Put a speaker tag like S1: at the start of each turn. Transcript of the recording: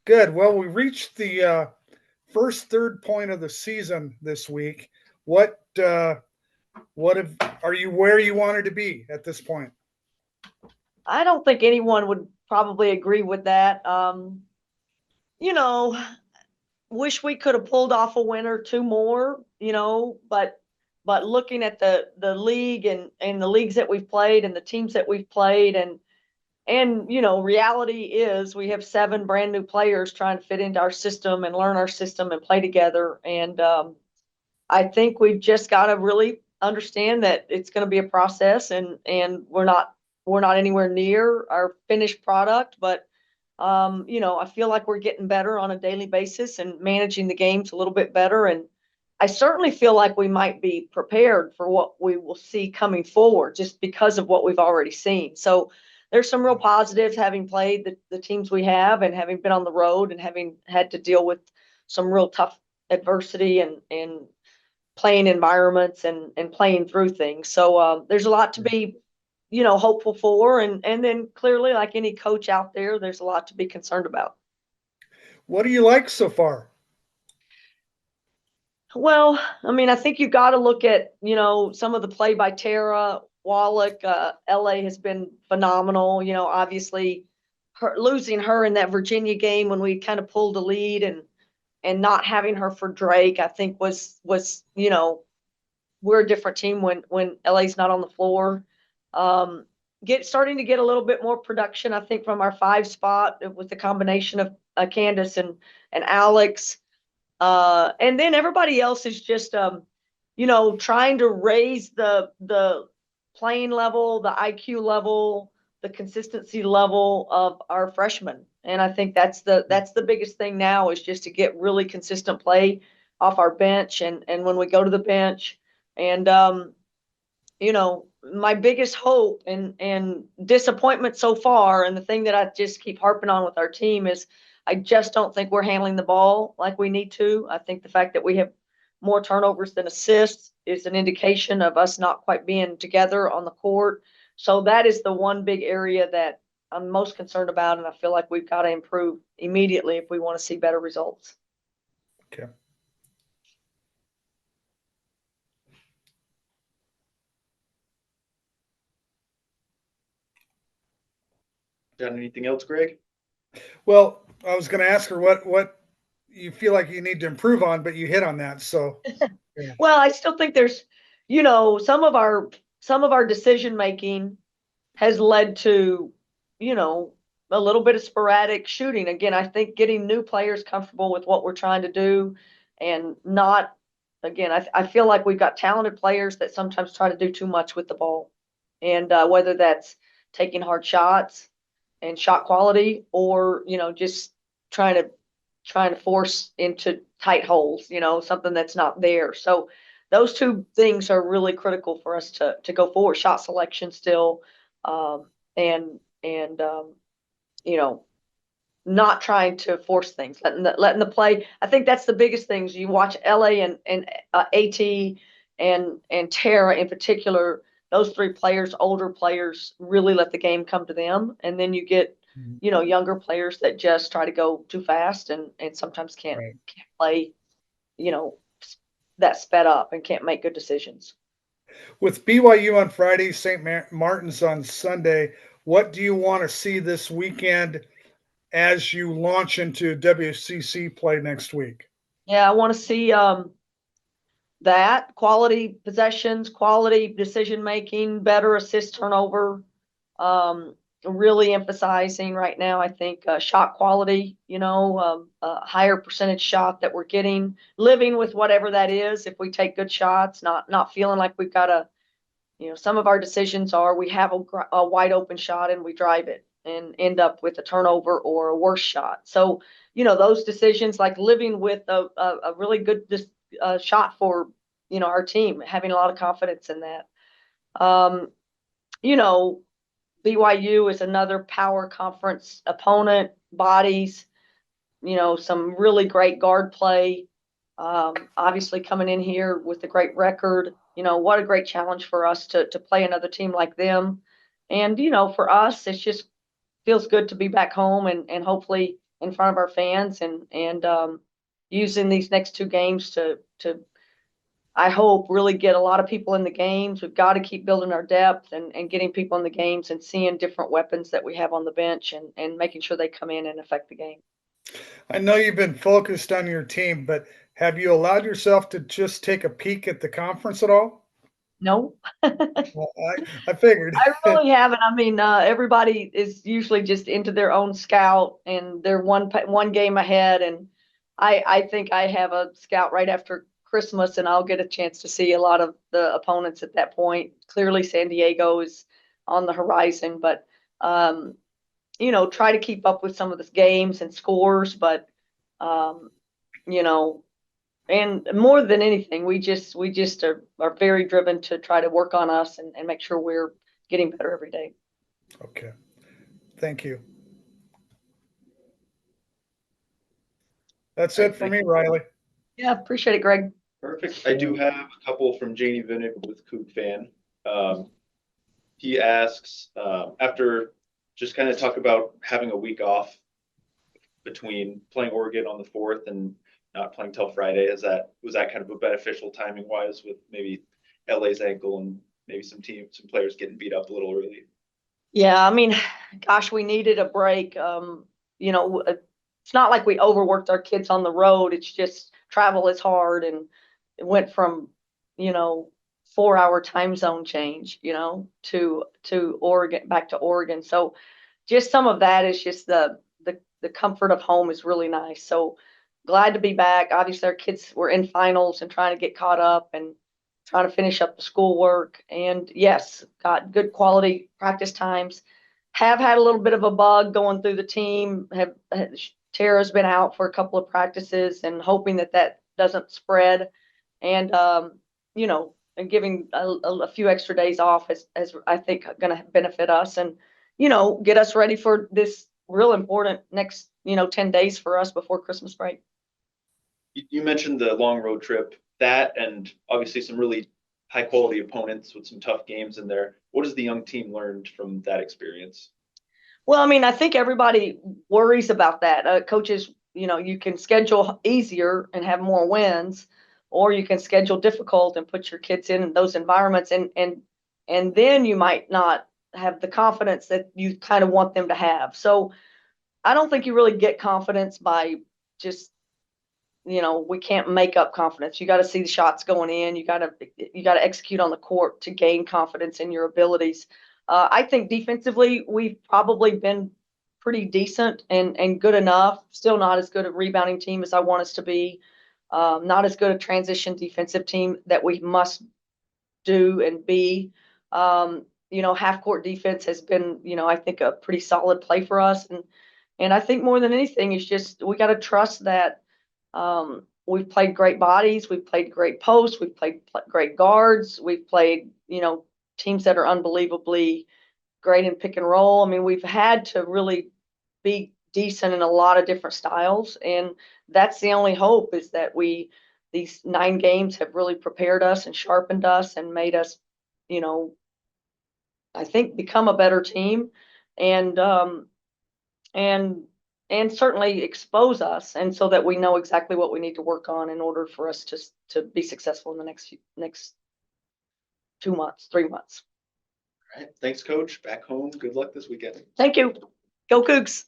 S1: Good. Well, we reached the first third point of the season this week. What what have are you where you wanted to be at this point?
S2: I don't think anyone would probably agree with that. You know, wish we could have pulled off a win or two more, but looking at the league and the leagues that we've played and the teams that we've played and reality is we have seven brand new players trying to fit into our system and learn our system and play together. And I think we've just got to really understand that it's going to be a process, and we're not anywhere near our finished product, but I feel like we're getting better on a daily basis and managing the games a little bit better. And I certainly feel like we might be prepared for what we will see coming forward just because of what we've already seen. So there's some real positives having played the teams we have and having been on the road and having had to deal with some real tough adversity and playing environments and playing through things. So there's a lot to be hopeful for, and then clearly, like any coach out there, there's a lot to be concerned about.
S1: What do you like so far?
S2: Well, I mean, I think you've got to look at some of the play by Tara Wallach. LA has been phenomenal. Obviously, losing her in that Virginia game when we kind of pulled a lead and not having her for Drake, I think was we're a different team when LA's not on the floor. Starting to get a little bit more production, I think, from our five spot with the combination of Candace and Alex. And then everybody else is just, trying to raise the playing level, the IQ level, the consistency level of our freshmen. And I think that's the biggest thing now is just to get really consistent play off our bench and when we go to the bench. And my biggest hope and disappointment so far, and the thing that I just keep harping on with our team is I just don't think we're handling the ball like we need to. I think the fact that we have more turnovers than assists is an indication of us not quite being together on the court. So that is the one big area that I'm most concerned about, and I feel like we've got to improve immediately if we want to see better results.
S1: Okay.
S3: Got anything else, Greg?
S1: Well, I was going to ask her what you feel like you need to improve on, but you hit on that. So, yeah.
S2: Well, I still think there's, some of our decision making has led to, a little bit of sporadic shooting. Again, I think getting new players comfortable with what we're trying to do and not, again, I feel like we've got talented players that sometimes try to do too much with the ball. And whether that's taking hard shots and shot quality or, just trying to force into tight holes, something that's not there. So those two things are really critical for us to go forward. Shot selection still, and you know, not trying to force things, letting the play. I think that's the biggest things. You watch LA and AT and Tara in particular. Those three players, older players, really let the game come to them, and then you get younger players that just try to go too fast and sometimes can't
S1: Right.
S2: can't play you know that sped up and can't make good decisions.
S1: With BYU on Friday, Martin's on Sunday, what do you want to see this weekend as you launch into WCC play next week?
S2: Yeah, I want to see that quality possessions, quality decision making, better assist turnover. Um, Really emphasizing right now, I think, shot quality, a higher percentage shot that we're getting, living with whatever that is. If we take good shots, not feeling like we've got some of our decisions are we have a wide open shot and we drive it and end up with a turnover or a worse shot. So, those decisions, like living with a really good shot for, our team, having a lot of confidence in that. Um, you know, BYU is another power conference opponent, bodies, some really great guard play. Obviously, coming in here with a great record, what a great challenge for us to play another team like them. And, for us, it just feels good to be back home and hopefully in front of our fans and using these next two games to I hope really get a lot of people in the games. We've got to keep building our depth and getting people in the games and seeing different weapons that we have on the bench and making sure they come in and affect the game.
S1: I know you've been focused on your team, but have you allowed yourself to just take a peek at the conference at all?
S2: No.
S1: Well, I figured.
S2: I really haven't. I mean, everybody is usually just into their own scout and they're one game ahead. And I think I have a scout right after Christmas, and I'll get a chance to see a lot of the opponents at that point. Clearly, San Diego is on the horizon, but try to keep up with some of the games and scores. But you know, and more than anything, we just are very driven to try to work on us and make sure we're getting better every day.
S1: Okay. Thank you. That's it for me, Riley.
S2: Yeah, appreciate it, Greg.
S3: Perfect. I do have a couple from Janie Vinnick with Coug Fan. He asks, after just kind of talk about having a week off between playing Oregon on the 4th and not playing till Friday, was that kind of a beneficial timing wise with maybe LA's ankle and maybe some players getting beat up a little early?
S2: Yeah, I mean, gosh, we needed a break. It's not like we overworked our kids on the road. It's just travel is hard, and it went from 4-hour time zone change, to Oregon, back to Oregon. So just some of that is just the comfort of home is really nice. So glad to be back. Obviously, our kids were in finals and trying to get caught up and trying to finish up the schoolwork. And yes, got good quality practice times. Have had a little bit of a bug going through the team. Tara's been out for a couple of practices and hoping that doesn't spread. And and giving a few extra days off as I think going to benefit us and get us ready for this real important next 10 days for us before Christmas break.
S3: You mentioned the long road trip, that and obviously some really high quality opponents with some tough games in there. What has the young team learned from that experience?
S2: Well, I mean, I think everybody worries about that. Coaches, you can schedule easier and have more wins, or you can schedule difficult and put your kids in those environments, and then you might not have the confidence that you kind of want them to have. So I don't think you really get confidence by just we can't make up confidence. You got to see the shots going in. You got to execute on the court to gain confidence in your abilities. I think defensively, we've probably been pretty decent and good enough. Still not as good a rebounding team as I want us to be. Not as good a transition defensive team that we must do and be. Half court defense has been, I think a pretty solid play for us. And I think more than anything, it's just we got to trust that we've played great bodies, we've played great posts, we've played great guards, we've played, teams that are unbelievably great in pick and roll. I mean, we've had to really be decent in a lot of different styles. And that's the only hope, is that these 9 games have really prepared us and sharpened us and made us, I think become a better team and certainly expose us, and so that we know exactly what we need to work on in order for us to be successful in the next 2 months, 3 months.
S3: All right. Thanks, Coach. Back home. Good luck this weekend.
S2: Thank you. Go Cougs.